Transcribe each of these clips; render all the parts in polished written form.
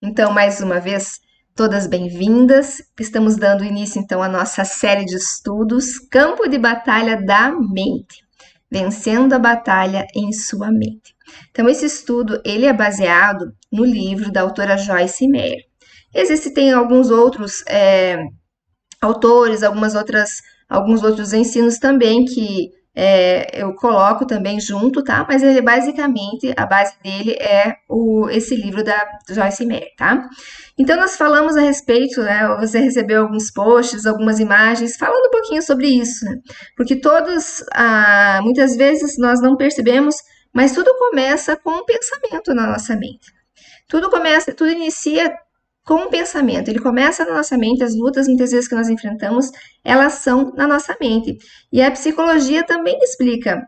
Então, mais uma vez, todas bem-vindas. Estamos dando início, então, à nossa série de estudos Campo de Batalha da Mente, Vencendo a Batalha em Sua Mente. Então, esse estudo, ele é baseado no livro da autora Joyce Meyer. Existem alguns outros autores, alguns outros ensinos também que eu coloco também junto, tá? Mas ele basicamente, a base dele é esse livro da Joyce Meyer, tá? Então nós falamos a respeito, né? Você recebeu alguns posts, algumas imagens falando um pouquinho sobre isso, né? Porque muitas vezes nós não percebemos, mas tudo começa com um pensamento na nossa mente. Tudo inicia com um pensamento. Ele começa na nossa mente, as lutas muitas vezes que nós enfrentamos, elas são na nossa mente. E a psicologia também explica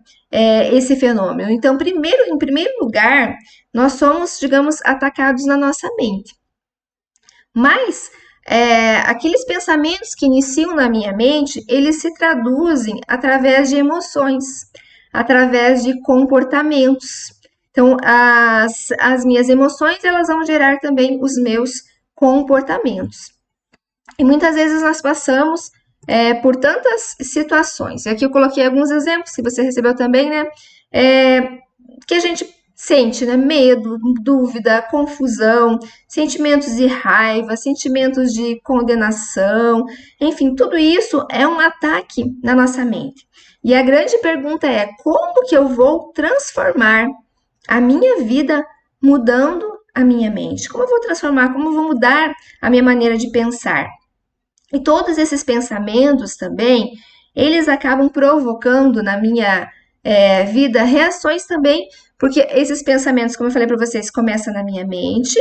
esse fenômeno. Então, em primeiro lugar, nós somos, digamos, atacados na nossa mente. Mas aqueles pensamentos que iniciam na minha mente, eles se traduzem através de emoções, através de comportamentos. Então, as minhas emoções, elas vão gerar também os meus comportamentos. E muitas vezes nós passamos por tantas situações. E aqui eu coloquei alguns exemplos, que você recebeu também, né? Que a gente sente, né? Medo, dúvida, confusão, sentimentos de raiva, sentimentos de condenação, enfim, tudo isso é um ataque na nossa mente. E a grande pergunta é: como que eu vou transformar a minha vida mudando a minha mente? Como eu vou transformar? Como eu vou mudar a minha maneira de pensar? E todos esses pensamentos também, eles acabam provocando na minha vida reações também, porque esses pensamentos, como eu falei para vocês, começam na minha mente,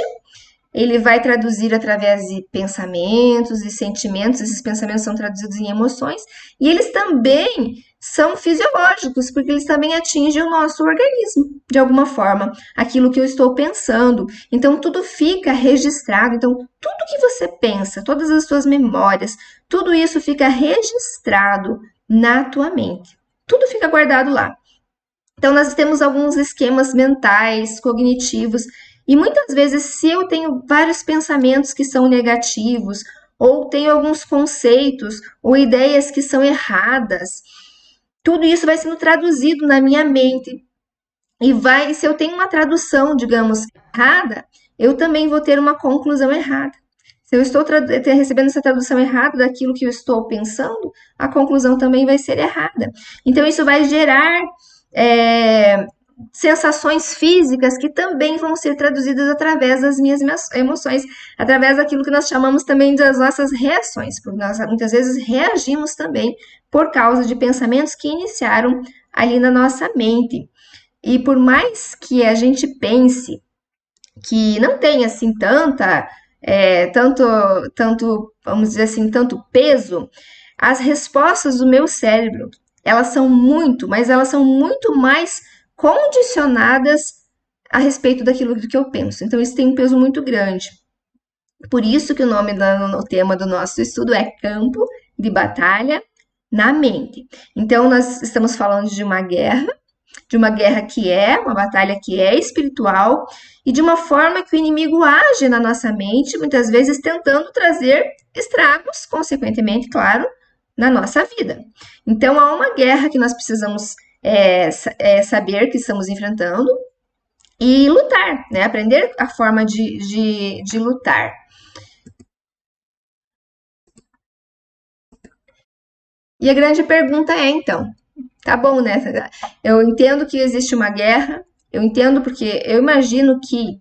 ele vai traduzir através de pensamentos e sentimentos, esses pensamentos são traduzidos em emoções, e eles também são fisiológicos, porque eles também atingem o nosso organismo, de alguma forma, aquilo que eu estou pensando. Então, tudo fica registrado. Então, tudo que você pensa, todas as suas memórias, tudo isso fica registrado na tua mente. Tudo fica guardado lá. Então, nós temos alguns esquemas mentais, cognitivos, e muitas vezes, se eu tenho vários pensamentos que são negativos, ou tenho alguns conceitos ou ideias que são erradas, tudo isso vai sendo traduzido na minha mente. Se eu tenho uma tradução, digamos, errada, eu também vou ter uma conclusão errada. Se eu estou recebendo essa tradução errada daquilo que eu estou pensando, a conclusão também vai ser errada. Então, isso vai gerar sensações físicas que também vão ser traduzidas através das minhas emoções, através daquilo que nós chamamos também das nossas reações, porque nós muitas vezes reagimos também por causa de pensamentos que iniciaram ali na nossa mente. E por mais que a gente pense que não tem assim vamos dizer assim, tanto peso, as respostas do meu cérebro, mas elas são muito mais condicionadas a respeito daquilo do que eu penso. Então, isso tem um peso muito grande. Por isso que o tema do nosso estudo é Campo de Batalha na Mente. Então, nós estamos falando de uma guerra que é uma batalha que é espiritual e de uma forma que o inimigo age na nossa mente, muitas vezes tentando trazer estragos, consequentemente, claro, na nossa vida. Então, há uma guerra que nós precisamos saber que estamos enfrentando e lutar, né? Aprender a forma de lutar. E a grande pergunta é, então, tá bom, né? Eu entendo que existe uma guerra, eu entendo porque eu imagino que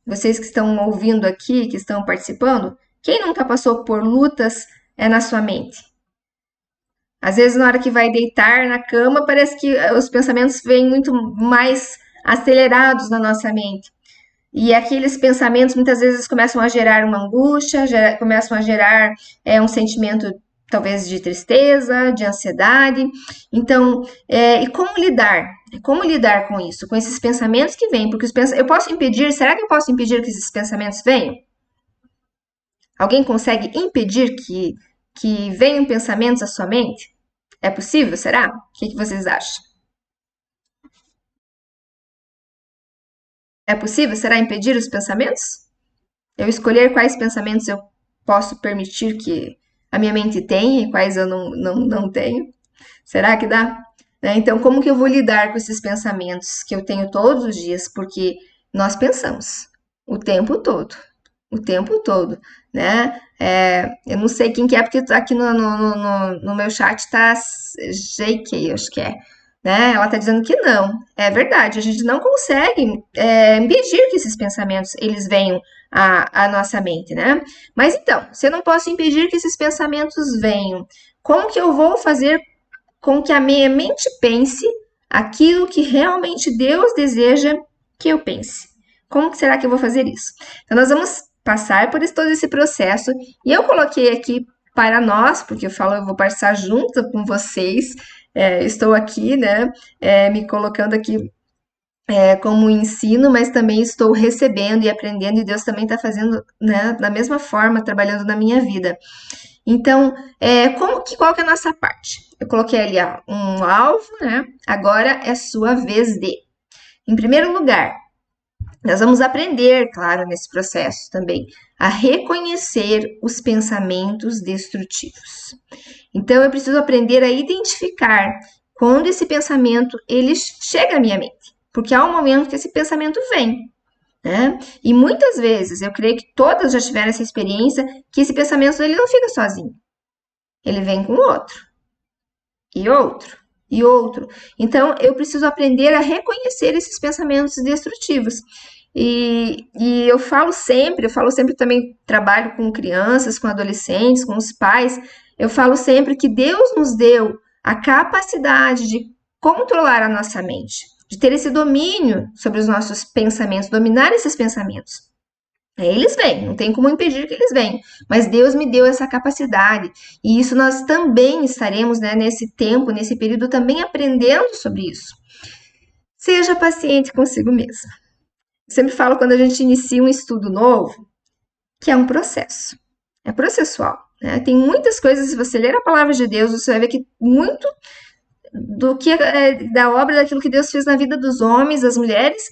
vocês que estão ouvindo aqui, que estão participando, quem nunca passou por lutas na sua mente? Às vezes, na hora que vai deitar na cama, parece que os pensamentos vêm muito mais acelerados na nossa mente. E aqueles pensamentos muitas vezes começam a gerar uma angústia, começam a gerar um sentimento talvez de tristeza, de ansiedade. Então, e como lidar? Como lidar com isso? Com esses pensamentos que vêm? Porque eu posso impedir, será que eu posso impedir que esses pensamentos venham? Alguém consegue impedir que venham pensamentos à sua mente? É possível, será? O que vocês acham? É possível, será, impedir os pensamentos? Eu escolher quais pensamentos eu posso permitir que a minha mente tenha e quais eu não tenho. Será que dá? Né? Então, como que eu vou lidar com esses pensamentos que eu tenho todos os dias? Porque nós pensamos o tempo todo, o tempo todo, né? Eu não sei quem que é, porque aqui no meu chat tá JK, acho que é. Né? Ela tá dizendo que não. É verdade, a gente não consegue impedir que esses pensamentos eles venham à nossa mente, né? Mas então, se eu não posso impedir que esses pensamentos venham, como que eu vou fazer com que a minha mente pense aquilo que realmente Deus deseja que eu pense? Como que será que eu vou fazer isso? Então, nós vamos passar por todo esse processo e eu coloquei aqui para nós, porque eu falo, eu vou passar junto com vocês, estou aqui, né, me colocando aqui como ensino, mas também estou recebendo e aprendendo, e Deus também está fazendo, né, da mesma forma, trabalhando na minha vida. Então, qual que é a nossa parte? Eu coloquei ali um alvo, né? Agora é sua vez de. Em primeiro lugar, nós vamos aprender, claro, nesse processo também, a reconhecer os pensamentos destrutivos. Então, eu preciso aprender a identificar quando esse pensamento ele chega à minha mente, porque há um momento que esse pensamento vem. Né? E muitas vezes, eu creio que todas já tiveram essa experiência, que esse pensamento ele não fica sozinho. Ele vem com outro, e outro, e outro. Então, eu preciso aprender a reconhecer esses pensamentos destrutivos. E eu falo sempre também, trabalho com crianças, com adolescentes, com os pais, eu falo sempre que Deus nos deu a capacidade de controlar a nossa mente, de ter esse domínio sobre os nossos pensamentos, dominar esses pensamentos. Eles vêm, não tem como impedir que eles venham, mas Deus me deu essa capacidade, e isso nós também estaremos, né, nesse tempo, nesse período, também aprendendo sobre isso. Seja paciente consigo mesmo. Eu sempre falo quando a gente inicia um estudo novo, que é um processo, é processual. Né? Tem muitas coisas, se você ler a palavra de Deus, você vai ver que muito do que da obra, daquilo que Deus fez na vida dos homens, das mulheres,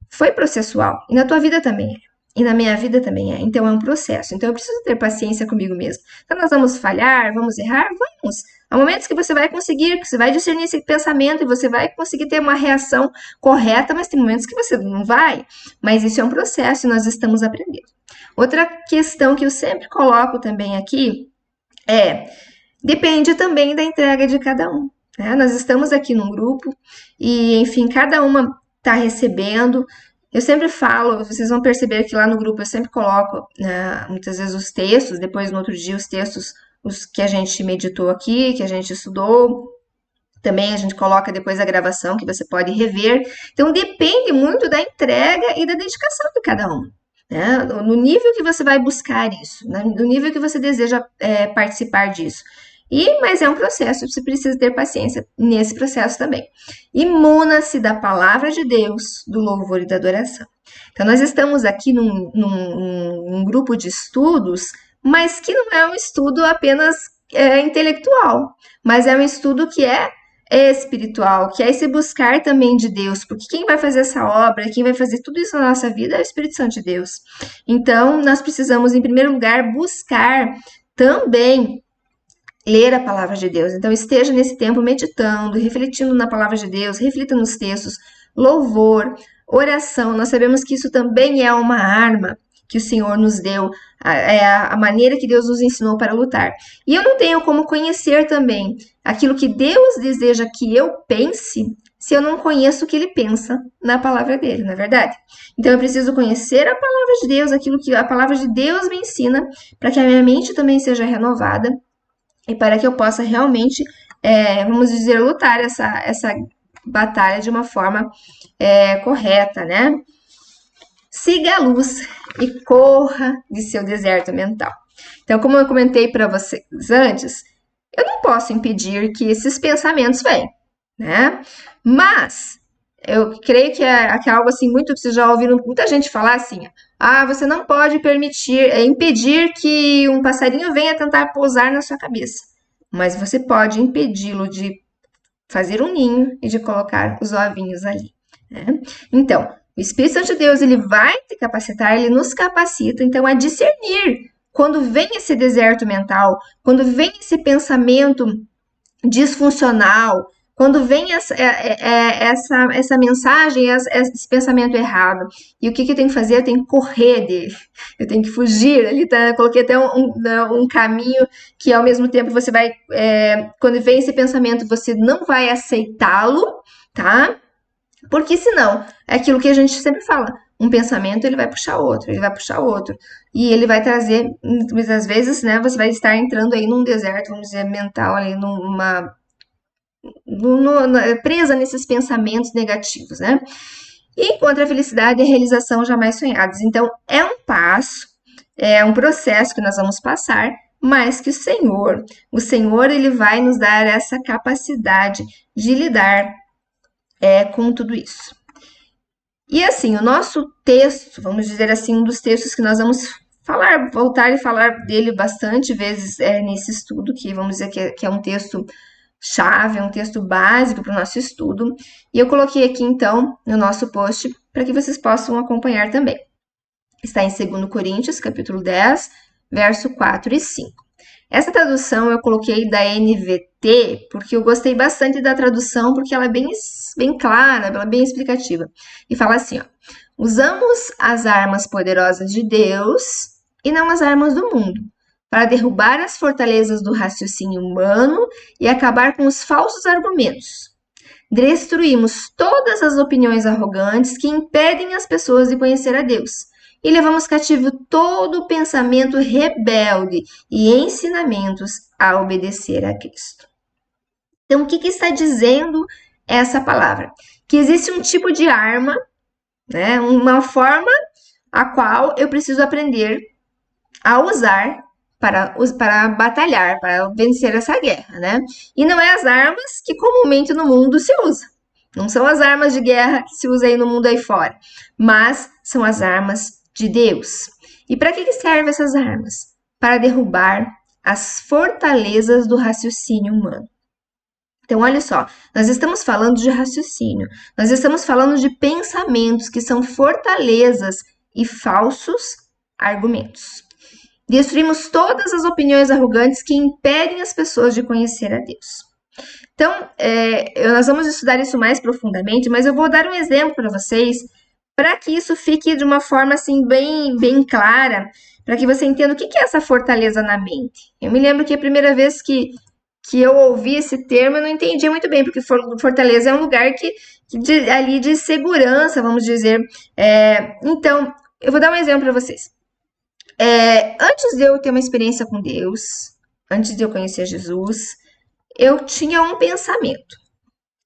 foi processual, e na tua vida também é. E na minha vida também é. Então é um processo. Então eu preciso ter paciência comigo mesmo. Então nós vamos falhar, vamos errar? Vamos. Há momentos que você vai conseguir, que você vai discernir esse pensamento e você vai conseguir ter uma reação correta, mas tem momentos que você não vai. Mas isso é um processo e nós estamos aprendendo. Outra questão que eu sempre coloco também aqui depende também da entrega de cada um. Né? Nós estamos aqui num grupo e, enfim, cada uma está recebendo. Eu sempre falo, vocês vão perceber que lá no grupo eu sempre coloco, né, muitas vezes os textos, depois no outro dia os textos os que a gente meditou aqui, que a gente estudou. Também a gente coloca depois a gravação que você pode rever. Então depende muito da entrega e da dedicação de cada um. Né? No nível que você vai buscar isso, né? No nível que você deseja participar disso. Mas é um processo, você precisa ter paciência nesse processo também. Imuna-se da palavra de Deus, do louvor e da adoração. Então, nós estamos aqui num grupo de estudos, mas que não é um estudo apenas intelectual, mas é um estudo que é espiritual, que é esse buscar também de Deus, porque quem vai fazer essa obra, quem vai fazer tudo isso na nossa vida é o Espírito Santo de Deus. Então, nós precisamos, em primeiro lugar, buscar também ler a palavra de Deus. Então, esteja nesse tempo meditando, refletindo na palavra de Deus, reflita nos textos, louvor, oração. Nós sabemos que isso também é uma arma que o Senhor nos deu, a maneira que Deus nos ensinou para lutar. E eu não tenho como conhecer também aquilo que Deus deseja que eu pense se eu não conheço o que ele pensa na palavra dele, não é verdade? Então eu preciso conhecer a palavra de Deus, aquilo que a palavra de Deus me ensina, para que a minha mente também seja renovada e para que eu possa realmente, vamos dizer, lutar essa batalha de uma forma correta, né? Siga a luz e corra de seu deserto mental. Então, como eu comentei para vocês antes, eu não posso impedir que esses pensamentos venham, né? Mas eu creio que é algo assim muito que vocês já ouviram muita gente falar assim: você não pode impedir que um passarinho venha tentar pousar na sua cabeça, mas você pode impedi-lo de fazer um ninho e de colocar os ovinhos ali. Né? Então, O Espírito Santo de Deus, ele vai te capacitar, ele nos capacita, então, a discernir quando vem esse deserto mental, quando vem esse pensamento disfuncional, quando vem essa mensagem, esse pensamento errado. E o que eu tenho que fazer? Eu tenho que correr dele. Eu tenho que fugir. Ali tá, eu coloquei até um caminho que, ao mesmo tempo, você vai... quando vem esse pensamento, você não vai aceitá-lo, tá? Porque senão, é aquilo que a gente sempre fala. Um pensamento, ele vai puxar outro, ele vai puxar outro. E ele vai trazer, muitas vezes, né? Você vai estar entrando aí num deserto, vamos dizer, mental, ali presa nesses pensamentos negativos, né? E encontra a felicidade e a realização jamais sonhadas. Então, é um passo, é um processo que nós vamos passar, mas que o Senhor, ele vai nos dar essa capacidade de lidar com tudo isso. E assim, o nosso texto, vamos dizer assim, um dos textos que nós vamos voltar e falar dele bastante vezes nesse estudo, que vamos dizer que é um texto chave, é um texto básico para o nosso estudo. E eu coloquei aqui, então, no nosso post, para que vocês possam acompanhar também. Está em 2 Coríntios, capítulo 10, verso 4 e 5. Essa tradução eu coloquei da NVT, porque eu gostei bastante da tradução, porque ela é bem clara, ela é bem explicativa. E fala assim, ó: usamos as armas poderosas de Deus e não as armas do mundo, para derrubar as fortalezas do raciocínio humano e acabar com os falsos argumentos. Destruímos todas as opiniões arrogantes que impedem as pessoas de conhecer a Deus. E levamos cativo todo o pensamento rebelde e ensinamentos a obedecer a Cristo. Então, o que está dizendo essa palavra? Que existe um tipo de arma, né, uma forma a qual eu preciso aprender a usar para batalhar, para vencer essa guerra, né? E não é as armas que comumente no mundo se usa. Não são as armas de guerra que se usa aí no mundo aí fora, mas são as armas de Deus. E para que servem essas armas? Para derrubar as fortalezas do raciocínio humano. Então, olha só, nós estamos falando de raciocínio, nós estamos falando de pensamentos que são fortalezas e falsos argumentos. Destruímos todas as opiniões arrogantes que impedem as pessoas de conhecer a Deus. Então, nós vamos estudar isso mais profundamente, mas eu vou dar um exemplo para vocês, para que isso fique de uma forma assim bem clara, para que você entenda o que é essa fortaleza na mente. Eu me lembro que a primeira vez que eu ouvi esse termo, eu não entendia muito bem, porque fortaleza é um lugar ali de segurança, vamos dizer. Então, eu vou dar um exemplo para vocês. Antes de eu ter uma experiência com Deus, antes de eu conhecer Jesus, eu tinha um pensamento.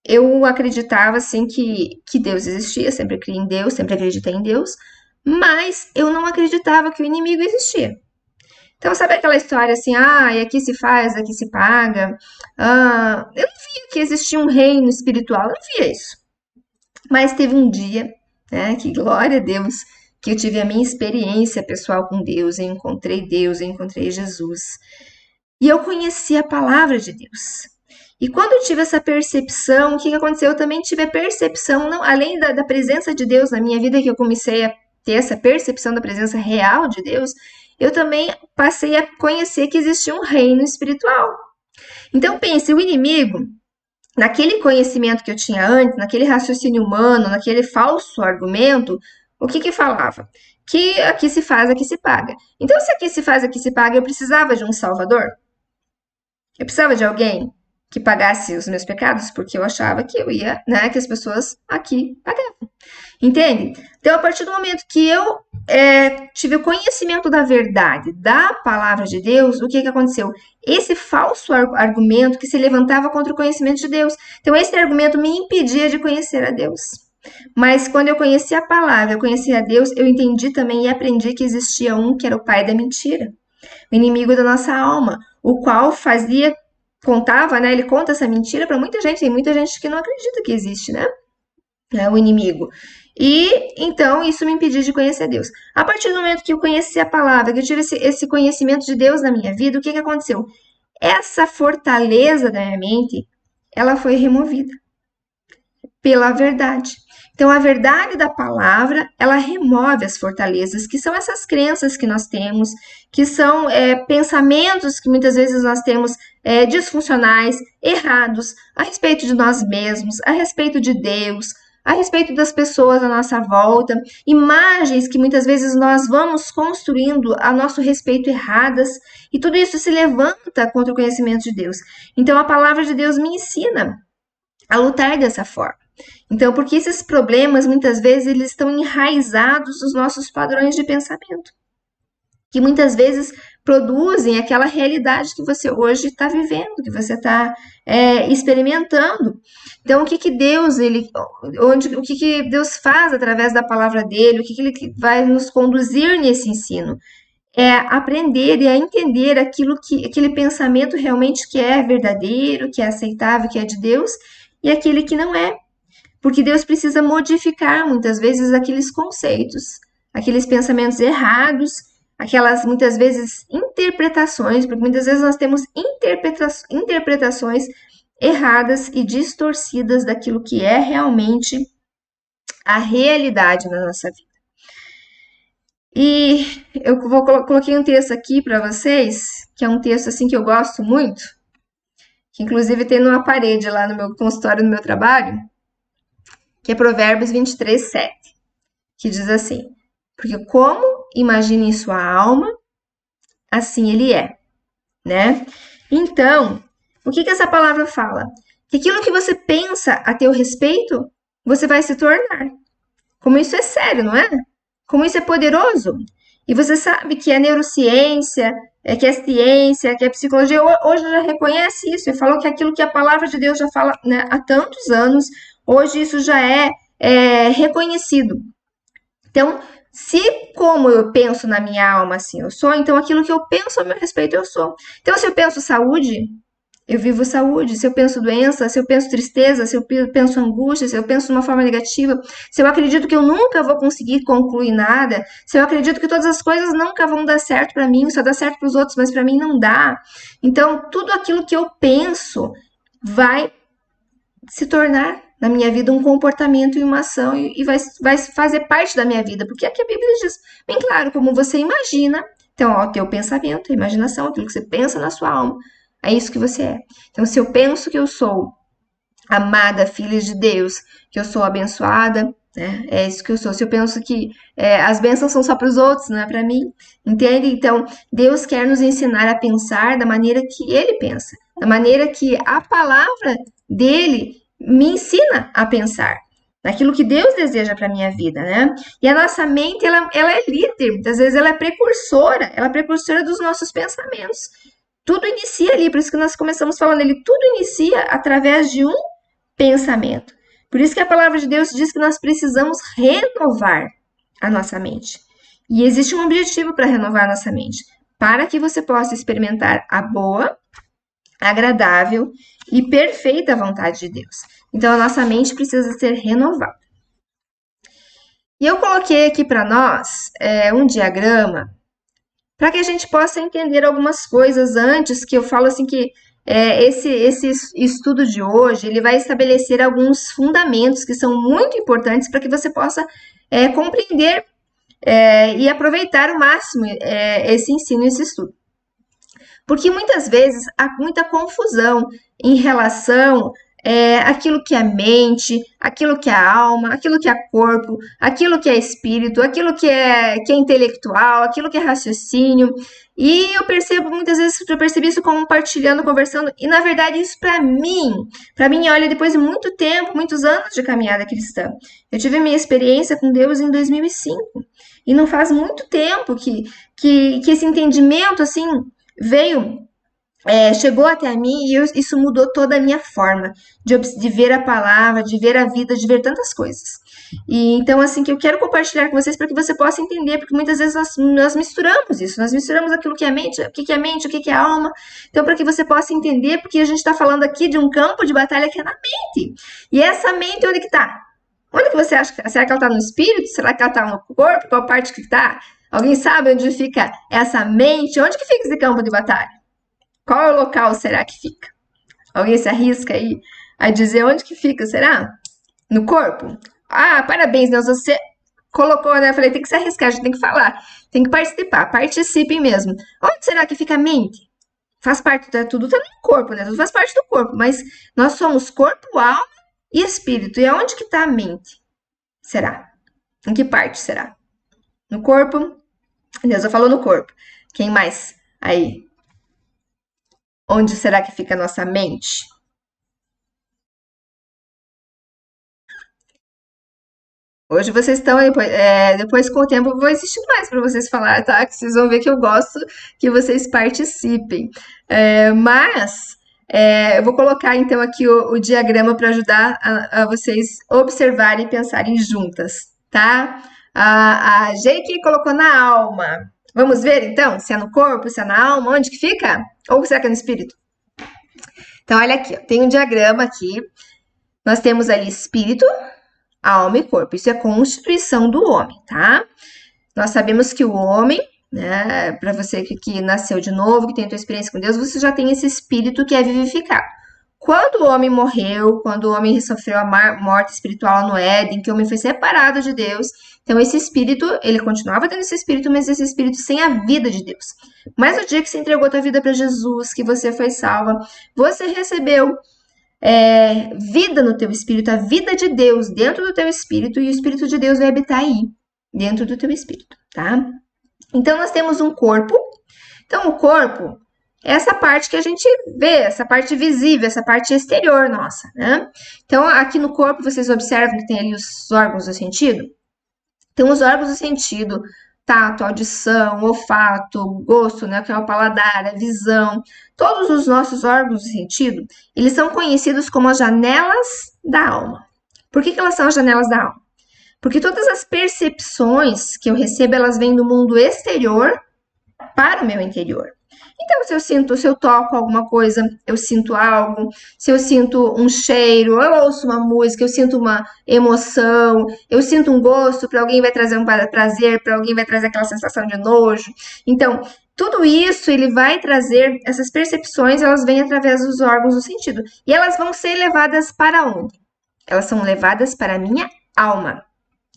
Eu acreditava, assim, que Deus existia, sempre criei em Deus, sempre acreditei em Deus, mas eu não acreditava que o inimigo existia. Então, sabe aquela história assim, e aqui se faz, aqui se paga? Eu não via que existia um reino espiritual, eu não via isso. Mas teve um dia, né, que glória a Deus, que eu tive a minha experiência pessoal com Deus, eu encontrei Jesus. E eu conheci a palavra de Deus. E quando eu tive essa percepção, o que aconteceu? Eu também tive a percepção, não, além da presença de Deus na minha vida, que eu comecei a ter essa percepção da presença real de Deus, eu também passei a conhecer que existia um reino espiritual. Então pense, o inimigo, naquele conhecimento que eu tinha antes, naquele raciocínio humano, naquele falso argumento, o que falava? Que aqui se faz, aqui se paga. Então, se aqui se faz, aqui se paga, eu precisava de um salvador? Eu precisava de alguém que pagasse os meus pecados, porque eu achava que eu ia, né, que as pessoas aqui pagavam. Entende? Então, a partir do momento que eu tive o conhecimento da verdade, da palavra de Deus, o que aconteceu? Esse falso argumento que se levantava contra o conhecimento de Deus. Então, esse argumento me impedia de conhecer a Deus. Mas quando eu conheci a palavra, eu conheci a Deus, eu entendi também e aprendi que existia um que era o pai da mentira, o inimigo da nossa alma, o qual contava, né? Ele conta essa mentira para muita gente, tem muita gente que não acredita que existe, né? O inimigo. E então isso me impediu de conhecer Deus. A partir do momento que eu conheci a palavra, que eu tive esse conhecimento de Deus na minha vida, o que aconteceu? Essa fortaleza da minha mente, ela foi removida pela verdade. Então, a verdade da palavra, ela remove as fortalezas, que são essas crenças que nós temos, que são pensamentos que muitas vezes nós temos disfuncionais, errados, a respeito de nós mesmos, a respeito de Deus, a respeito das pessoas à nossa volta, imagens que muitas vezes nós vamos construindo a nosso respeito erradas, e tudo isso se levanta contra o conhecimento de Deus. Então, a palavra de Deus me ensina a lutar dessa forma. Então, porque esses problemas, muitas vezes, eles estão enraizados nos nossos padrões de pensamento, que muitas vezes produzem aquela realidade que você hoje está vivendo, que você está experimentando. Então, o que Deus o que Deus faz através da palavra dele, o que ele vai nos conduzir nesse ensino? É aprender e a entender aquele pensamento realmente que é verdadeiro, que é aceitável, que é de Deus, e aquele que não é. Porque Deus precisa modificar muitas vezes aqueles conceitos, aqueles pensamentos errados, aquelas muitas vezes interpretações, porque muitas vezes nós temos interpretações erradas e distorcidas daquilo que é realmente a realidade na nossa vida. E eu coloquei um texto aqui para vocês, que é um texto assim que eu gosto muito, que inclusive tem numa parede lá no meu consultório, no meu trabalho, que é Provérbios 23, 7, que diz assim: porque como imagina em sua alma, assim ele é, né? Então, o que essa palavra fala? Que aquilo que você pensa a teu respeito, você vai se tornar. Como isso é sério, não é? Como isso é poderoso. E você sabe que a neurociência, que a ciência, que a psicologia hoje já reconhece isso e falou que aquilo que a palavra de Deus já fala, né, há tantos anos, hoje isso já é reconhecido. Então, se como eu penso na minha alma, assim eu sou, então aquilo que eu penso a meu respeito, eu sou. Então, se eu penso saúde, eu vivo saúde. Se eu penso doença, se eu penso tristeza, se eu penso angústia, se eu penso de uma forma negativa, se eu acredito que eu nunca vou conseguir concluir nada, se eu acredito que todas as coisas nunca vão dar certo para mim, só dá certo para os outros, mas para mim não dá. Então, tudo aquilo que eu penso vai se tornar na minha vida um comportamento e uma ação e vai fazer parte da minha vida, porque aqui a Bíblia diz bem claro como você imagina. Então, ó, o teu pensamento, a imaginação, aquilo que você pensa na sua alma, é isso que você é. Então, se eu penso que eu sou amada, filha de Deus, que eu sou abençoada, né? É isso que eu sou. Se eu penso que as bênçãos são só para os outros, não é para mim, entende? Então, Deus quer nos ensinar a pensar da maneira que Ele pensa, da maneira que a palavra dele me ensina a pensar, naquilo que Deus deseja para minha vida, né? E a nossa mente, ela é líder, muitas vezes ela é precursora dos nossos pensamentos. Tudo inicia ali, por isso que nós começamos falando, tudo inicia através de um pensamento. Por isso que a palavra de Deus diz que nós precisamos renovar a nossa mente. E existe um objetivo para renovar a nossa mente, para que você possa experimentar a boa, agradável e perfeita vontade de Deus. Então, a nossa mente precisa ser renovada. E eu coloquei aqui para nós um diagrama para que a gente possa entender algumas coisas antes, que eu falo assim que esse estudo de hoje, ele vai estabelecer alguns fundamentos que são muito importantes para que você possa compreender e aproveitar ao máximo esse ensino, esse estudo. Porque muitas vezes há muita confusão em relação àquilo que é mente, aquilo que é alma, aquilo que é corpo, aquilo que é espírito, aquilo que é intelectual, aquilo que é raciocínio. E eu percebo, muitas vezes, eu percebi isso compartilhando, conversando, e na verdade isso para mim, olha, depois de muito tempo, muitos anos de caminhada cristã, eu tive minha experiência com Deus em 2005, e não faz muito tempo que esse entendimento, assim, chegou até mim e isso mudou toda a minha forma de ver a palavra, de ver a vida, de ver tantas coisas. E então, assim, que eu quero compartilhar com vocês para que você possa entender, porque muitas vezes nós misturamos isso, nós misturamos aquilo que é mente, o que é mente, o que é alma. Então, para que você possa entender, porque a gente está falando aqui de um campo de batalha que é na mente. E essa mente, onde que está? Onde que você acha que está? Será que ela está no espírito? Será que ela está no corpo? Qual parte que está? Alguém sabe onde fica essa mente? Onde que fica esse campo de batalha? Qual é o local será que fica? Alguém se arrisca aí a dizer onde que fica, será? No corpo? Ah, parabéns, Neuza, você colocou, né? Eu falei, tem que se arriscar, a gente tem que falar, tem que participar, participem mesmo. Onde será que fica a mente? Faz parte, tudo tá no corpo, né? Tudo faz parte do corpo, mas nós somos corpo, alma e espírito. E aonde que tá a mente? Será? Em que parte será? No corpo? Neuza falou no corpo. Quem mais? Aí. Onde será que fica a nossa mente? Hoje vocês estão aí, depois com o tempo eu vou insistir mais para vocês falar, tá? Que vocês vão ver que eu gosto que vocês participem. Eu vou colocar então aqui o diagrama para ajudar a vocês observarem e pensarem juntas, tá? A Jake colocou na alma. Vamos ver então se é no corpo, se é na alma, onde que fica? Ou será que é no espírito? Então, olha aqui, ó, tem um diagrama aqui. Nós temos ali espírito, alma e corpo. Isso é a constituição do homem, tá? Nós sabemos que o homem, né, para você que nasceu de novo, que tem a tua experiência com Deus, você já tem esse espírito que é vivificado. Quando o homem morreu, quando o homem sofreu a morte espiritual no Éden, que o homem foi separado de Deus, então esse espírito, ele continuava tendo esse espírito, mas esse espírito sem a vida de Deus. Mas no dia que você entregou a tua vida para Jesus, que você foi salva, você recebeu vida no teu espírito, a vida de Deus dentro do teu espírito, e o Espírito de Deus vai habitar aí, dentro do teu espírito, tá? Então, nós temos um corpo. Então, o corpo é essa parte que a gente vê, essa parte visível, essa parte exterior nossa, né? Então, aqui no corpo, vocês observam que tem ali os órgãos do sentido? Então, os órgãos do sentido, tato, audição, olfato, gosto, né, que é o paladar, a visão, todos os nossos órgãos de sentido, eles são conhecidos como as janelas da alma. Por que elas são as janelas da alma? Porque todas as percepções que eu recebo, elas vêm do mundo exterior para o meu interior. Então, se eu toco alguma coisa, eu sinto algo. Se eu sinto um cheiro, eu ouço uma música, eu sinto uma emoção, eu sinto um gosto, para alguém vai trazer um prazer, para alguém vai trazer aquela sensação de nojo. Então, tudo isso ele vai trazer, essas percepções, elas vêm através dos órgãos do sentido. E elas vão ser levadas para onde? Elas são levadas para a minha alma.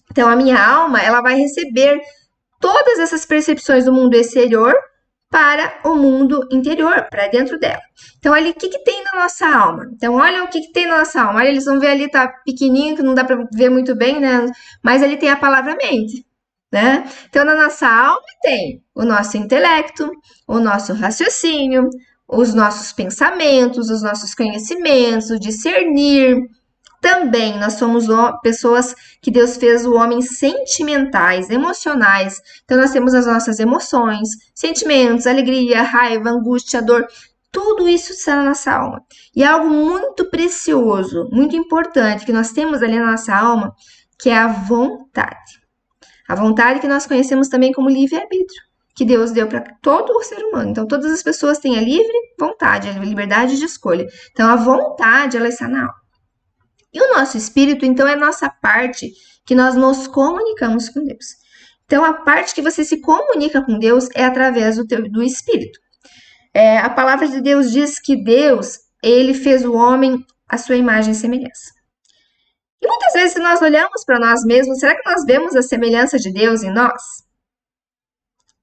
Então, a minha alma, ela vai receber todas essas percepções do mundo exterior para o mundo interior, para dentro dela. Então, ali, o que tem na nossa alma? Então, olha o que tem na nossa alma. Olha, eles vão ver ali, tá pequenininho, que não dá para ver muito bem, né? Mas ali tem a palavra mente, né? Então, na nossa alma tem o nosso intelecto, o nosso raciocínio, os nossos pensamentos, os nossos conhecimentos, o discernir, também nós somos pessoas que Deus fez o homem sentimentais, emocionais. Então nós temos as nossas emoções, sentimentos, alegria, raiva, angústia, dor. Tudo isso está na nossa alma. E é algo muito precioso, muito importante que nós temos ali na nossa alma, que é a vontade. A vontade que nós conhecemos também como livre-arbítrio, que Deus deu para todo o ser humano. Então todas as pessoas têm a livre vontade, a liberdade de escolha. Então a vontade, ela está na alma. E o nosso espírito, então, é a nossa parte que nós nos comunicamos com Deus. Então, a parte que você se comunica com Deus é através do espírito. A palavra de Deus diz que Deus, ele fez o homem à sua imagem e semelhança. E muitas vezes, se nós olhamos para nós mesmos, será que nós vemos a semelhança de Deus em nós?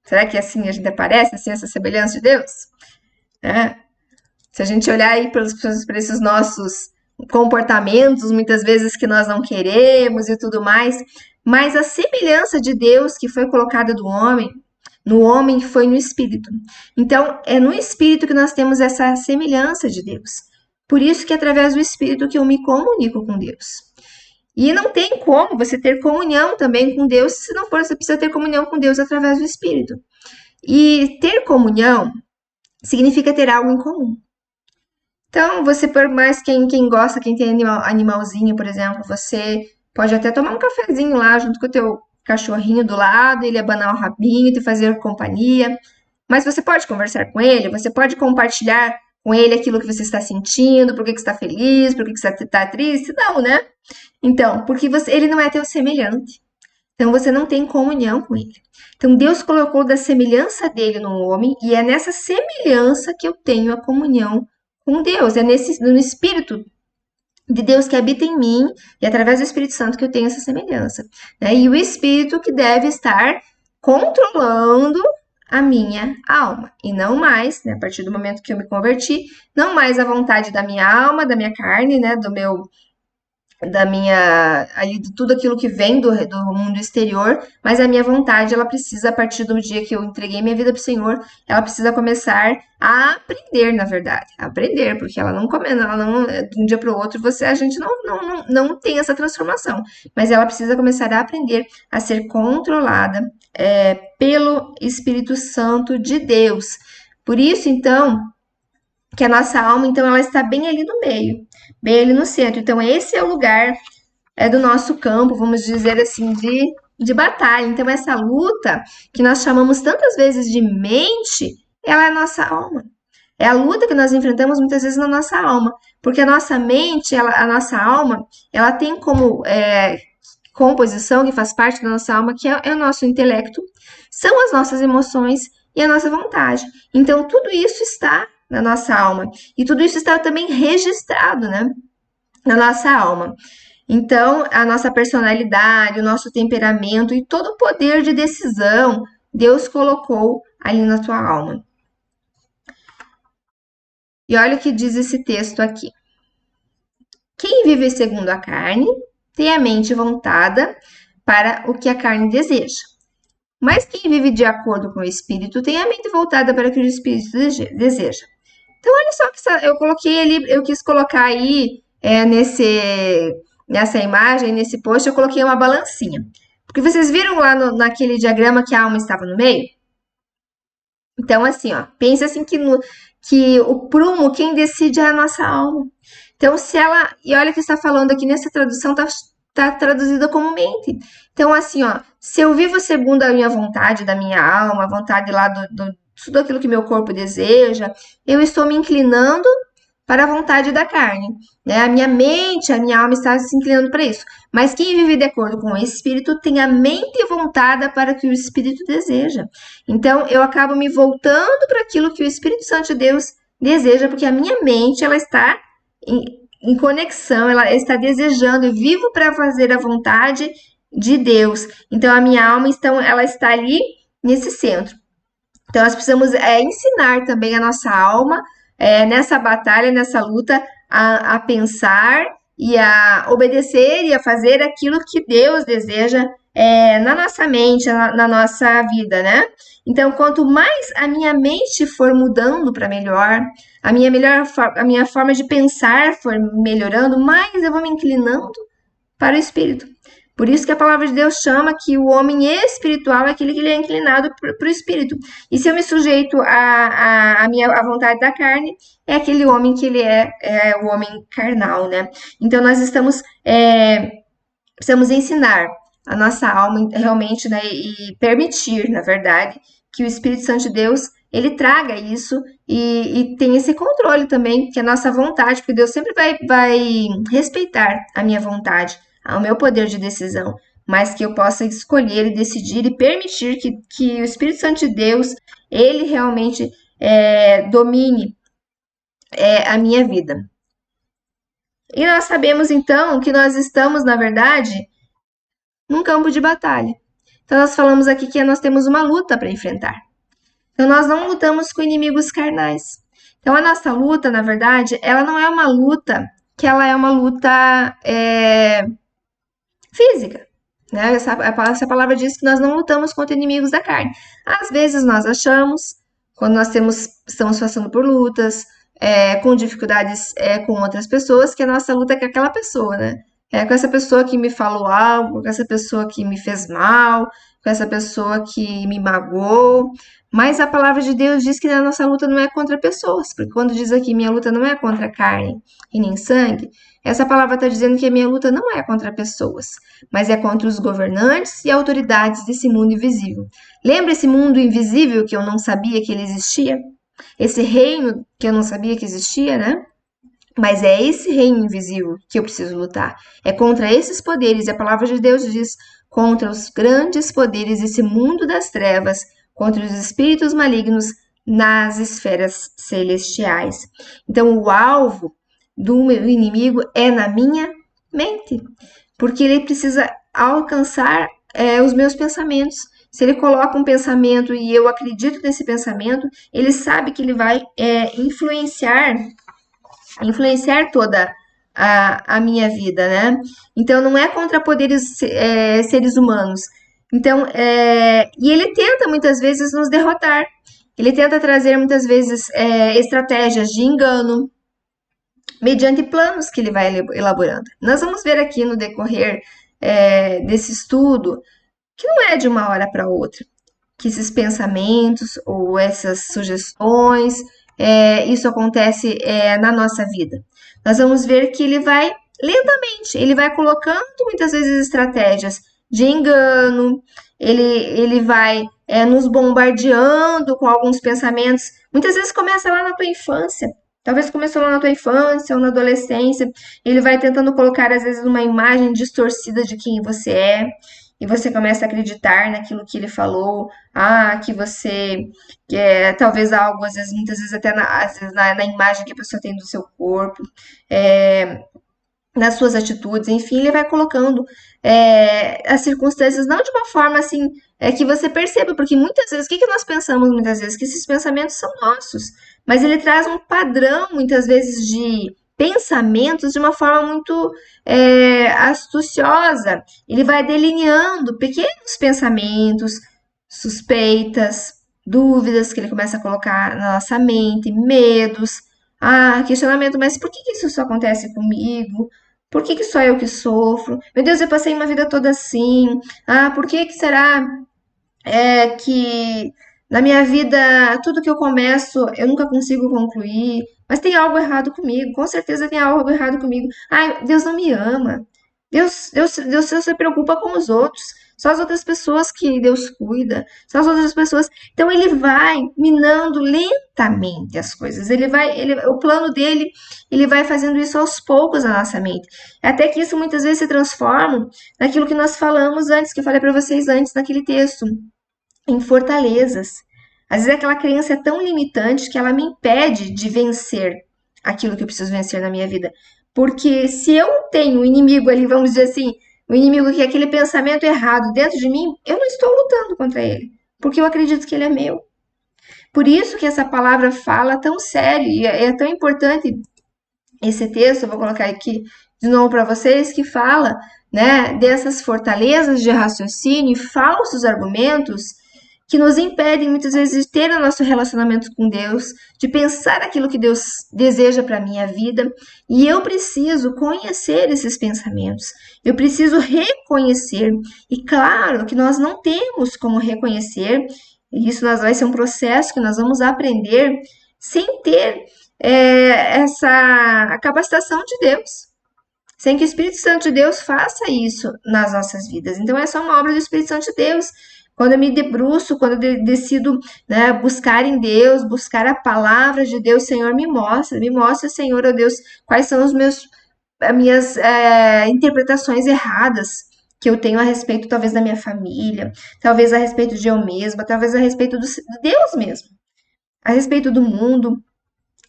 Será que assim a gente aparece, assim, essa semelhança de Deus? Se a gente olhar aí para esses nossos comportamentos, muitas vezes que nós não queremos e tudo mais, mas a semelhança de Deus que foi colocada no homem foi no espírito. Então, é no espírito que nós temos essa semelhança de Deus. Por isso que é através do espírito que eu me comunico com Deus. E não tem como você ter comunhão também com Deus, se não for, você precisa ter comunhão com Deus através do espírito. E ter comunhão significa ter algo em comum. Então, você, por mais quem gosta, quem tem animalzinho, por exemplo, você pode até tomar um cafezinho lá junto com o teu cachorrinho do lado, ele abanar o rabinho, te fazer companhia. Mas você pode conversar com ele, você pode compartilhar com ele aquilo que você está sentindo, por que você está feliz, por que você está triste. Não, né? Então, porque ele não é teu semelhante. Então, você não tem comunhão com ele. Então, Deus colocou da semelhança dele no homem, e é nessa semelhança que eu tenho a comunhão com Deus, é no espírito de Deus que habita em mim e através do Espírito Santo que eu tenho essa semelhança, né? E o Espírito que deve estar controlando a minha alma e não mais, né, a partir do momento que eu me converti, não mais a vontade da minha alma, da minha carne, né, da minha, ali, de tudo aquilo que vem do mundo exterior, mas a minha vontade, ela precisa, a partir do dia que eu entreguei minha vida para o Senhor, ela precisa começar a aprender, na verdade, a aprender, porque ela não come, ela não, de um dia para o outro, a gente não tem essa transformação, mas ela precisa começar a aprender a ser controlada pelo Espírito Santo de Deus. Por isso, então, que a nossa alma, então, ela está bem ali no meio, bem ali no centro. Então, esse é o lugar do nosso campo, vamos dizer assim, de batalha. Então, essa luta que nós chamamos tantas vezes de mente, ela é a nossa alma. É a luta que nós enfrentamos muitas vezes na nossa alma, porque a nossa mente, a nossa alma, ela tem como composição que faz parte da nossa alma, que é o nosso intelecto, são as nossas emoções e a nossa vontade. Então, tudo isso está na nossa alma. E tudo isso está também registrado, né, na nossa alma. Então, a nossa personalidade, o nosso temperamento e todo o poder de decisão, Deus colocou ali na tua alma. E olha o que diz esse texto aqui. Quem vive segundo a carne tem a mente voltada para o que a carne deseja. Mas quem vive de acordo com o Espírito tem a mente voltada para o que o Espírito deseja. Então, olha só que eu coloquei ali, eu quis colocar aí nessa imagem, nesse post, eu coloquei uma balancinha. Porque vocês viram lá naquele diagrama que a alma estava no meio? Então, assim, ó, pensa assim que o prumo, quem decide é a nossa alma. Então, se ela. E olha o que está falando aqui nessa tradução, tá traduzida como mente. Então, assim, ó, se eu vivo segundo a minha vontade, da minha alma, a vontade lá tudo aquilo que meu corpo deseja, eu estou me inclinando para a vontade da carne, né? A minha mente, a minha alma está se inclinando para isso. Mas quem vive de acordo com o Espírito tem a mente voltada para o que o Espírito deseja. Então, eu acabo me voltando para aquilo que o Espírito Santo de Deus deseja, porque a minha mente, ela está em conexão, ela está desejando, eu vivo para fazer a vontade de Deus. Então, a minha alma, então, ela está ali nesse centro. Então, nós precisamos ensinar também a nossa alma nessa batalha, nessa luta, a pensar e a obedecer e a fazer aquilo que Deus deseja na nossa mente, na nossa vida, né? Então, quanto mais a minha mente for mudando para melhor, a minha forma de pensar for melhorando, mais eu vou me inclinando para o Espírito. Por isso que a palavra de Deus chama que o homem espiritual é aquele que ele é inclinado para o Espírito. E se eu me sujeito à vontade da carne, é aquele homem que ele é o homem carnal, né? Então, nós precisamos ensinar a nossa alma realmente, né? E permitir, na verdade, que o Espírito Santo de Deus, ele traga isso e tem esse controle também, que é a nossa vontade, porque Deus sempre vai respeitar a minha vontade, ao meu poder de decisão, mas que eu possa escolher e decidir e permitir que o Espírito Santo de Deus, ele realmente domine a minha vida. E nós sabemos, então, que nós estamos, na verdade, num campo de batalha. Então, nós falamos aqui que nós temos uma luta para enfrentar. Então, nós não lutamos com inimigos carnais. Então, a nossa luta, na verdade, ela não é uma luta que ela é uma luta física, né? Essa palavra diz que nós não lutamos contra inimigos da carne. Às vezes nós achamos, quando nós estamos passando por lutas, com dificuldades com outras pessoas, que a nossa luta é com aquela pessoa, né? É com essa pessoa que me falou algo, com essa pessoa que me fez mal, com essa pessoa que me magoou. Mas a palavra de Deus diz que a nossa luta não é contra pessoas, porque quando diz aqui minha luta não é contra carne e nem sangue, essa palavra está dizendo que a minha luta não é contra pessoas, mas é contra os governantes e autoridades desse mundo invisível. Lembra esse mundo invisível que eu não sabia que ele existia? Esse reino que eu não sabia que existia, né? Mas é esse reino invisível que eu preciso lutar. É contra esses poderes, e a palavra de Deus diz contra os grandes poderes desse mundo das trevas, contra os espíritos malignos nas esferas celestiais. Então, o alvo do meu inimigo é na minha mente, porque ele precisa alcançar os meus pensamentos. Se ele coloca um pensamento e eu acredito nesse pensamento, ele sabe que ele vai influenciar toda a minha vida, né? Então, não é contra poderes seres humanos. Então, e ele tenta muitas vezes nos derrotar. Ele tenta trazer muitas vezes estratégias de engano, mediante planos que ele vai elaborando. Nós vamos ver aqui no decorrer desse estudo que não é de uma hora para outra, que esses pensamentos ou essas sugestões, isso acontece na nossa vida. Nós vamos ver que ele vai lentamente, ele vai colocando muitas vezes estratégias de engano, ele vai nos bombardeando com alguns pensamentos. Muitas vezes começa lá na tua infância. Talvez começou lá na tua infância ou na adolescência. Ele vai tentando colocar, às vezes, uma imagem distorcida de quem você é. E você começa a acreditar naquilo que ele falou. Que você talvez algo, às vezes, muitas vezes até na imagem que a pessoa tem do seu corpo. Nas suas atitudes, enfim, ele vai colocando as circunstâncias não de uma forma assim que você perceba, porque muitas vezes, o que nós pensamos muitas vezes? Que esses pensamentos são nossos, mas ele traz um padrão, muitas vezes, de pensamentos de uma forma muito astuciosa. Ele vai delineando pequenos pensamentos, suspeitas, dúvidas que ele começa a colocar na nossa mente, medos, questionamento, mas por que isso só acontece comigo? Por que só eu que sofro? Meu Deus, eu passei uma vida toda assim. Por que será que na minha vida tudo que eu começo eu nunca consigo concluir? Mas tem algo errado comigo, com certeza tem algo errado comigo. Deus não me ama. Deus se preocupa com os outros. Só as outras pessoas que Deus cuida. Só as outras pessoas. Então ele vai minando lentamente as coisas. O plano dele, ele vai fazendo isso aos poucos na nossa mente. Até que isso muitas vezes se transforma naquilo que nós falamos antes, que eu falei para vocês antes naquele texto, em fortalezas. Às vezes aquela crença é tão limitante que ela me impede de vencer aquilo que eu preciso vencer na minha vida. Porque se eu tenho um inimigo ali, vamos dizer assim, um inimigo que é aquele pensamento errado dentro de mim, eu não estou lutando contra ele, porque eu acredito que ele é meu. Por isso que essa palavra fala tão sério e é tão importante esse texto, eu vou colocar aqui de novo para vocês, que fala, né, dessas fortalezas de raciocínio, falsos argumentos que nos impedem muitas vezes de ter o nosso relacionamento com Deus, de pensar aquilo que Deus deseja para a minha vida, e eu preciso conhecer esses pensamentos, eu preciso reconhecer, e claro que nós não temos como reconhecer, e isso vai ser um processo que nós vamos aprender sem ter essa capacitação de Deus, sem que o Espírito Santo de Deus faça isso nas nossas vidas. Então é só uma obra do Espírito Santo de Deus. Quando eu me debruço, quando eu decido, né, buscar em Deus, buscar a palavra de Deus, Senhor, me mostra, Senhor, ó Deus, quais são as minhas interpretações erradas que eu tenho a respeito, talvez, da minha família, talvez a respeito de eu mesma, talvez a respeito de Deus mesmo, a respeito do mundo.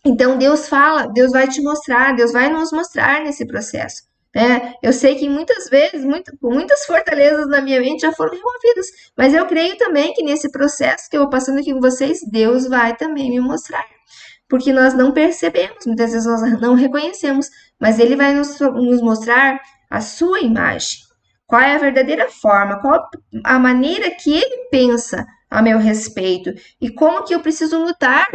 Então, Deus fala, Deus vai te mostrar, Deus vai nos mostrar nesse processo. Eu sei que muitas vezes, muitas fortalezas na minha mente já foram removidas, mas eu creio também que nesse processo que eu vou passando aqui com vocês, Deus vai também me mostrar. Porque nós não percebemos, muitas vezes nós não reconhecemos, mas Ele vai nos mostrar a sua imagem. Qual é a verdadeira forma, qual a maneira que Ele pensa a meu respeito e como que eu preciso lutar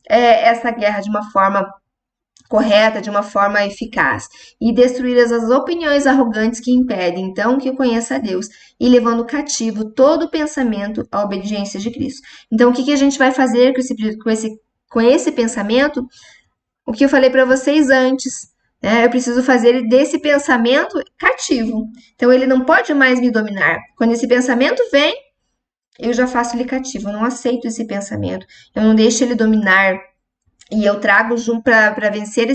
essa guerra de uma forma correta, de uma forma eficaz, e destruir as opiniões arrogantes que impedem, então, que eu conheça a Deus, e levando cativo todo pensamento à obediência de Cristo. Então, o que a gente vai fazer com esse pensamento? O que eu falei para vocês antes, né? Eu preciso fazer desse pensamento cativo. Então, ele não pode mais me dominar. Quando esse pensamento vem, eu já faço ele cativo, eu não aceito esse pensamento, eu não deixo ele dominar. E eu trago junto para vencer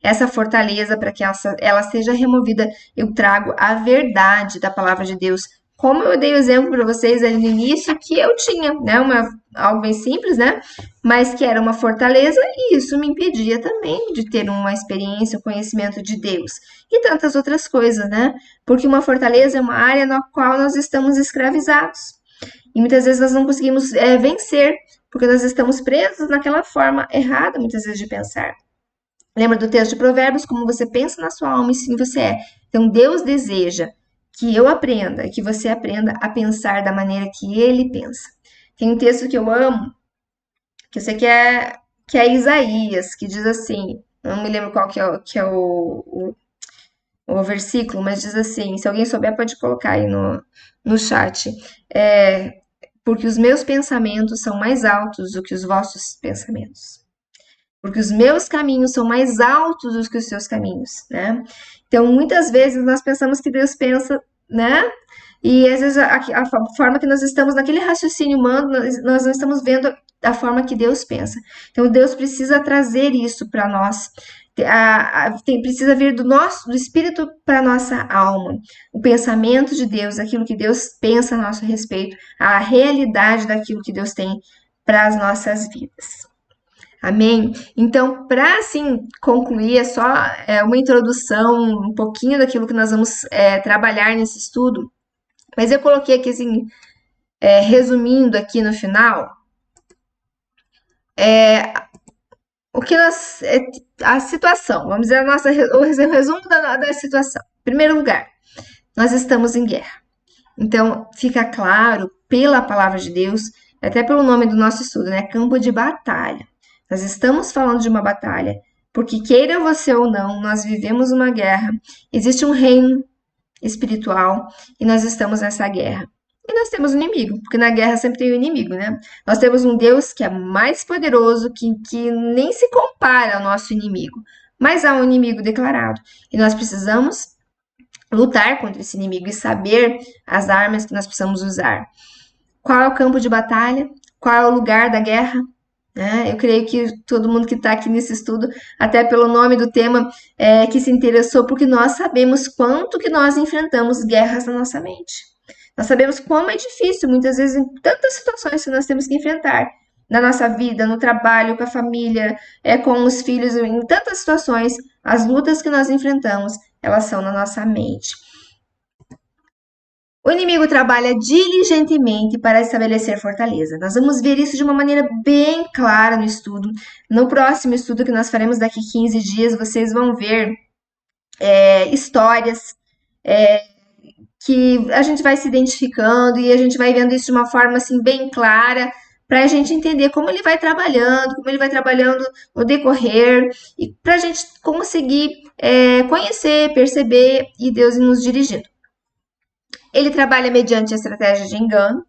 essa fortaleza, para que ela seja removida, eu trago a verdade da palavra de Deus como eu dei o exemplo para vocês ali no início, que eu tinha, né, algo bem simples, né, mas que era uma fortaleza, e isso me impedia também de ter uma experiência, um conhecimento de Deus e tantas outras coisas, né, porque uma fortaleza é uma área na qual nós estamos escravizados. E muitas vezes nós não conseguimos vencer, porque nós estamos presos naquela forma errada, muitas vezes, de pensar. Lembra do texto de Provérbios? Como você pensa na sua alma, e sim você é. Então, Deus deseja que eu aprenda, que você aprenda a pensar da maneira que Ele pensa. Tem um texto que eu amo, que eu sei que é Isaías, que diz assim, não me lembro qual que é o versículo, mas diz assim, se alguém souber pode colocar aí no chat. Porque os meus pensamentos são mais altos do que os vossos pensamentos. Porque os meus caminhos são mais altos do que os seus caminhos, né? Então, muitas vezes nós pensamos que Deus pensa, né? E às vezes a forma que nós estamos naquele raciocínio humano, nós não estamos vendo a forma que Deus pensa. Então, Deus precisa trazer isso para nós. Precisa vir do Espírito para a nossa alma. O pensamento de Deus, aquilo que Deus pensa a nosso respeito, a realidade daquilo que Deus tem para as nossas vidas. Amém? Então, para assim concluir, é só uma introdução, um pouquinho daquilo que nós vamos trabalhar nesse estudo. Mas eu coloquei aqui assim, resumindo aqui no final, o que nós, a situação, vamos dizer o resumo da situação. Em primeiro lugar, nós estamos em guerra. Então, fica claro pela palavra de Deus, até pelo nome do nosso estudo, né? Campo de batalha. Nós estamos falando de uma batalha, porque queira você ou não, nós vivemos uma guerra. Existe um reino espiritual e nós estamos nessa guerra. E nós temos um inimigo, porque na guerra sempre tem um inimigo, né? Nós temos um Deus que é mais poderoso, que nem se compara ao nosso inimigo. Mas há um inimigo declarado. E nós precisamos lutar contra esse inimigo e saber as armas que nós precisamos usar. Qual é o campo de batalha? Qual é o lugar da guerra? Eu creio que todo mundo que está aqui nesse estudo, até pelo nome do tema, que se interessou, porque nós sabemos quanto que nós enfrentamos guerras na nossa mente. Nós sabemos como é difícil, muitas vezes, em tantas situações que nós temos que enfrentar. Na nossa vida, no trabalho, com a família, com os filhos, em tantas situações, as lutas que nós enfrentamos, elas são na nossa mente. O inimigo trabalha diligentemente para estabelecer fortaleza. Nós vamos ver isso de uma maneira bem clara no estudo. No próximo estudo que nós faremos daqui 15 dias, vocês vão ver histórias que a gente vai se identificando e a gente vai vendo isso de uma forma assim bem clara para a gente entender como ele vai trabalhando no decorrer e para a gente conseguir conhecer, perceber e Deus nos dirigindo. Ele trabalha mediante a estratégia de engano.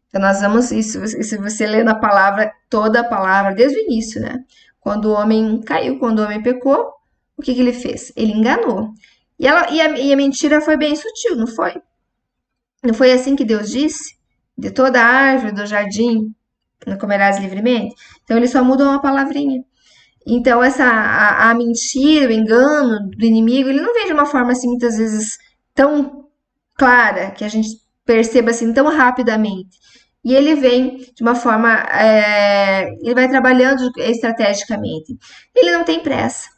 Então, nós vamos, isso se você lê na palavra, toda a palavra, desde o início, né? Quando o homem caiu, quando o homem pecou, o que ele fez? Ele enganou. E a mentira foi bem sutil, não foi? Não foi assim que Deus disse? De toda a árvore do jardim não comerás livremente? Então, ele só muda uma palavrinha. Então, a mentira, o engano do inimigo, ele não vem de uma forma assim, muitas vezes, tão clara, que a gente perceba assim tão rapidamente. E ele vem de uma forma, ele vai trabalhando estrategicamente. Ele não tem pressa.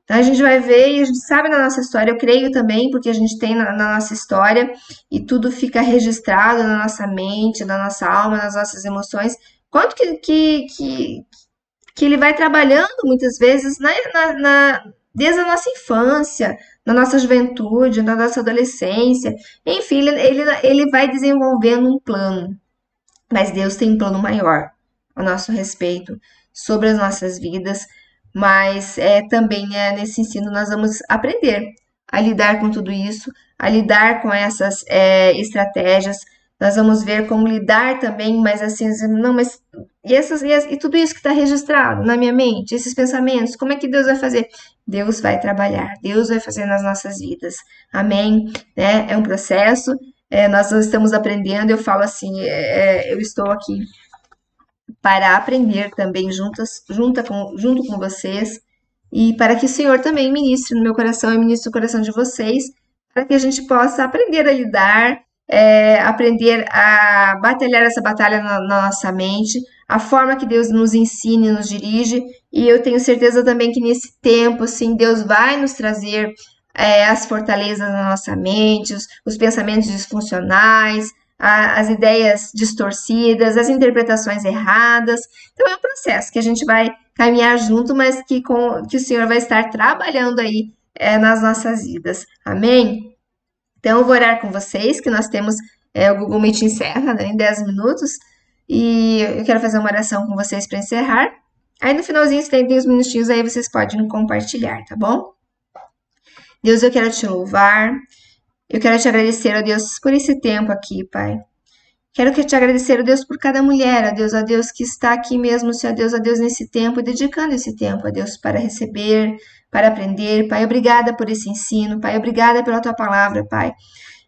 Então, a gente vai ver e a gente sabe na nossa história, eu creio também, porque a gente tem na nossa história e tudo fica registrado na nossa mente, na nossa alma, nas nossas emoções, quanto que ele vai trabalhando muitas vezes desde a nossa infância, na nossa juventude, na nossa adolescência. Enfim, ele vai desenvolvendo um plano. Mas Deus tem um plano maior a nosso respeito, sobre as nossas vidas. Mas também nesse ensino nós vamos aprender a lidar com tudo isso, a lidar com essas estratégias. Nós vamos ver como lidar também, mas assim, não, mas e tudo isso que está registrado na minha mente, esses pensamentos, como é que Deus vai fazer? Deus vai trabalhar, Deus vai fazer nas nossas vidas. Amém? É um processo, nós estamos aprendendo, eu falo assim, eu estou aqui para aprender também junto com vocês e para que o Senhor também ministre no meu coração e ministre no coração de vocês, para que a gente possa aprender a lidar aprender a batalhar essa batalha na nossa mente, a forma que Deus nos ensina e nos dirige, e eu tenho certeza também que nesse tempo, assim, Deus vai nos trazer as fortalezas na nossa mente, os pensamentos disfuncionais, as ideias distorcidas, as interpretações erradas. Então é um processo que a gente vai caminhar junto, mas que o Senhor vai estar trabalhando aí nas nossas vidas. Amém? Então eu vou orar com vocês, que nós temos o Google Meet encerra, né, em 10 minutos, e eu quero fazer uma oração com vocês para encerrar. Aí no finalzinho, se tem uns minutinhos aí, vocês podem compartilhar, tá bom? Deus, eu quero te louvar, eu quero te agradecer, ó Deus, por esse tempo aqui, Pai. Quero te agradecer, ó Deus, por cada mulher, ó Deus, que está aqui mesmo, Senhor Deus, ó Deus, nesse tempo, dedicando esse tempo, ó Deus, para receber, para aprender. Pai, obrigada por esse ensino, Pai, obrigada pela tua palavra, Pai.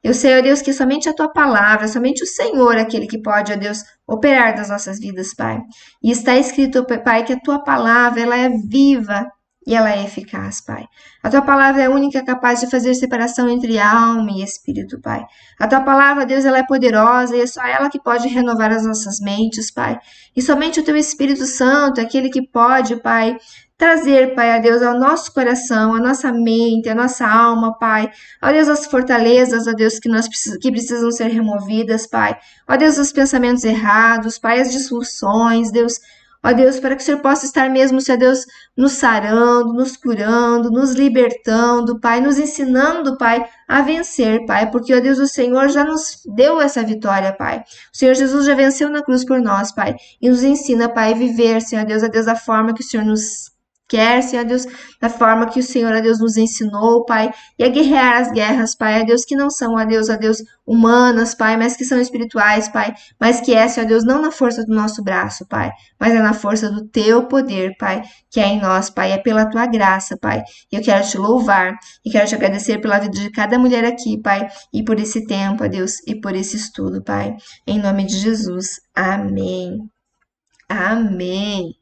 Eu sei, ó Deus, que somente a tua palavra, somente o Senhor é aquele que pode, ó Deus, operar nas nossas vidas, Pai. E está escrito, Pai, que a tua palavra, ela é viva e ela é eficaz, Pai. A tua palavra é a única capaz de fazer separação entre alma e espírito, Pai. A tua palavra, Deus, ela é poderosa e é só ela que pode renovar as nossas mentes, Pai. E somente o teu Espírito Santo é aquele que pode, Pai, trazer, Pai, a Deus, ao nosso coração, a nossa mente, a nossa alma, Pai. Ó Deus, as fortalezas, ó Deus, que precisam ser removidas, Pai. Ó Deus, os pensamentos errados, Pai, as disfunções, Deus. Ó Deus, para que o Senhor possa estar mesmo, Senhor Deus, nos sarando, nos curando, nos libertando, Pai, nos ensinando, Pai, a vencer, Pai, porque, ó Deus, o Senhor já nos deu essa vitória, Pai. O Senhor Jesus já venceu na cruz por nós, Pai, e nos ensina, Pai, a viver, Senhor Deus, a Deus, da forma que o Senhor nos quer, Senhor Deus, da forma que o Senhor, a Deus, nos ensinou, Pai, e a guerrear as guerras, Pai, a Deus, que não são, a Deus, humanas, Pai, mas que são espirituais, Pai, mas que é, Senhor Deus, não na força do nosso braço, Pai, mas é na força do Teu poder, Pai, que é em nós, Pai, é pela Tua graça, Pai, e eu quero Te louvar, e quero Te agradecer pela vida de cada mulher aqui, Pai, e por esse tempo, a Deus, e por esse estudo, Pai, em nome de Jesus, amém, amém.